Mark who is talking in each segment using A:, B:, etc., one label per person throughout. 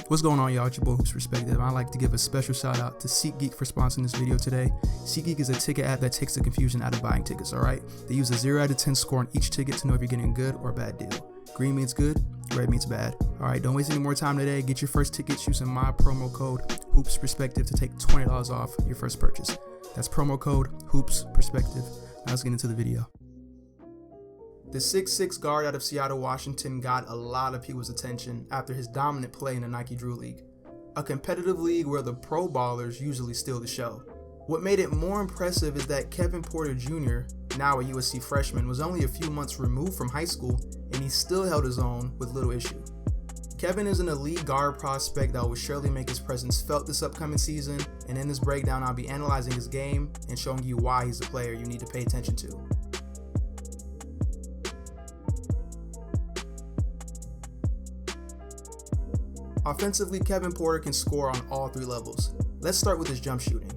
A: What's going on, y'all? It's your boy Hoops Perspective. I'd like to give a special shout out to SeatGeek for sponsoring this video today. SeatGeek is a ticket app that takes the confusion out of buying tickets, alright? They use a 0 out of 10 score on each ticket to know if you're getting a good or a bad deal. Green means good, red means bad. Alright, don't waste any more time today. Get your first tickets using my promo code Hoops Perspective to take $20 off your first purchase. That's promo code Hoops Perspective. Now let's get into the video. The 6'6" guard out of Seattle, Washington got a lot of people's attention after his dominant play in the Nike Drew League, a competitive league where the pro ballers usually steal the show. What made it more impressive is that Kevin Porter Jr., now a USC freshman, was only a few months removed from high school and he still held his own with little issue. Kevin is an elite guard prospect that will surely make his presence felt this upcoming season, and in this breakdown I'll be analyzing his game and showing you why he's a player you need to pay attention to. Offensively, Kevin Porter can score on all three levels. Let's start with his jump shooting.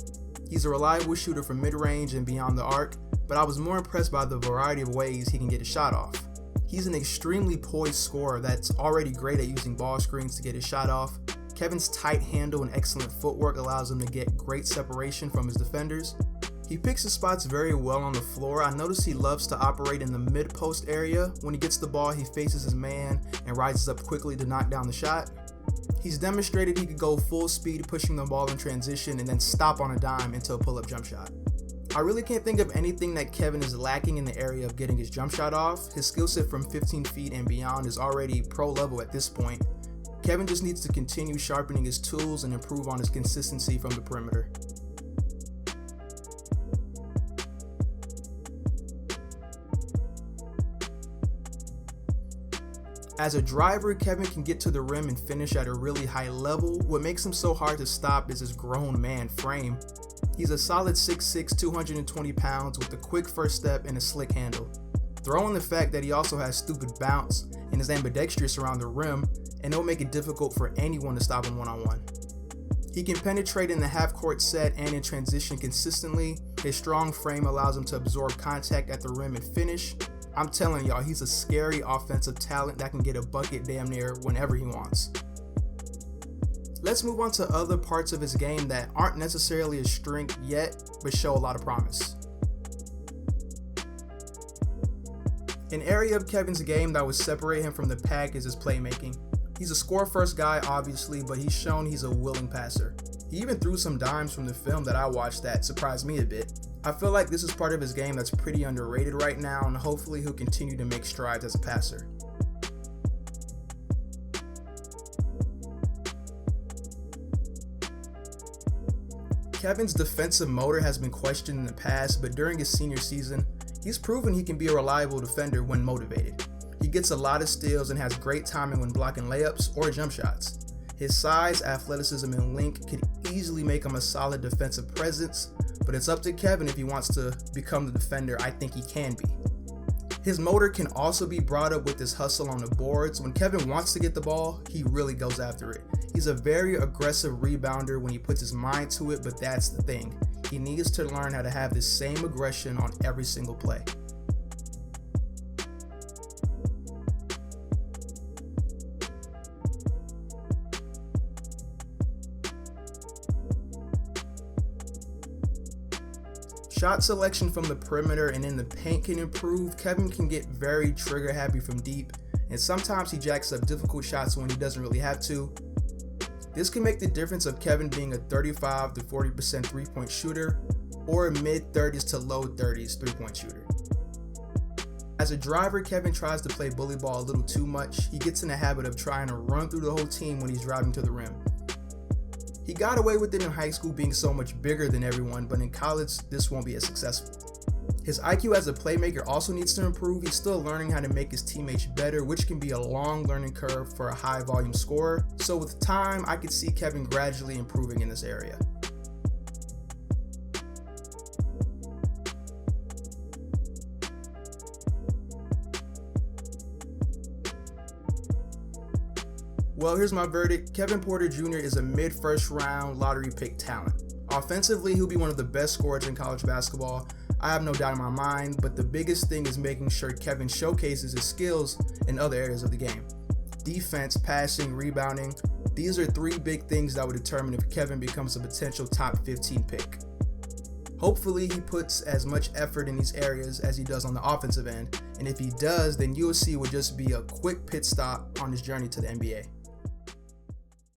A: He's a reliable shooter from mid-range and beyond the arc, but I was more impressed by the variety of ways he can get his shot off. He's an extremely poised scorer that's already great at using ball screens to get his shot off. Kevin's tight handle and excellent footwork allows him to get great separation from his defenders. He picks his spots very well on the floor. I notice he loves to operate in the mid-post area. When he gets the ball, he faces his man and rises up quickly to knock down the shot. He's demonstrated he could go full speed pushing the ball in transition and then stop on a dime into a pull-up jump shot. I really can't think of anything that Kevin is lacking in the area of getting his jump shot off. His skill set from 15 feet and beyond is already pro level at this point. Kevin just needs to continue sharpening his tools and improve on his consistency from the perimeter. As a driver, Kevin can get to the rim and finish at a really high level. What makes him so hard to stop is his grown man frame. He's a solid 6'6", 220 pounds with a quick first step and a slick handle. Throw in the fact that he also has stupid bounce and is ambidextrous around the rim, and it'll make it difficult for anyone to stop him one-on-one. He can penetrate in the half-court set and in transition consistently. His strong frame allows him to absorb contact at the rim and finish. I'm telling y'all, he's a scary offensive talent that can get a bucket damn near whenever he wants. Let's move on to other parts of his game that aren't necessarily a strength yet, but show a lot of promise. An area of Kevin's game that would separate him from the pack is his playmaking. He's a score-first guy, obviously, but he's shown he's a willing passer. He even threw some dimes from the film that I watched that surprised me a bit. I feel like this is part of his game that's pretty underrated right now, and hopefully he'll continue to make strides as a passer. Kevin's defensive motor has been questioned in the past, but during his senior season, he's proven he can be a reliable defender when motivated. He gets a lot of steals and has great timing when blocking layups or jump shots. His size, athleticism, and length could easily make him a solid defensive presence, but it's up to Kevin if he wants to become the defender I think he can be. His motor can also be brought up with his hustle on the boards. When Kevin wants to get the ball, he really goes after it. He's a very aggressive rebounder when he puts his mind to it, but that's the thing. He needs to learn how to have the same aggression on every single play. Shot selection from the perimeter and in the paint can improve. Kevin can get very trigger happy from deep, and sometimes he jacks up difficult shots when he doesn't really have to. This can make the difference of Kevin being a 35 to 40% three-point shooter or a mid-30s to low-30s three-point shooter. As a driver, Kevin tries to play bully ball a little too much. He gets in the habit of trying to run through the whole team when he's driving to the rim. He got away with it in high school being so much bigger than everyone, but in college, this won't be as successful. His IQ as a playmaker also needs to improve. He's still learning how to make his teammates better, which can be a long learning curve for a high volume scorer. So with time, I could see Kevin gradually improving in this area. Well, here's my verdict. Kevin Porter Jr. is a mid-first round lottery pick talent. Offensively, he'll be one of the best scorers in college basketball. I have no doubt in my mind, but the biggest thing is making sure Kevin showcases his skills in other areas of the game. Defense, passing, rebounding, These are 3 big things that would determine if Kevin becomes a potential top 15 pick. Hopefully he puts as much effort in these areas as he does on the offensive end, and if he does, then USC would just be a quick pit stop on his journey to the NBA.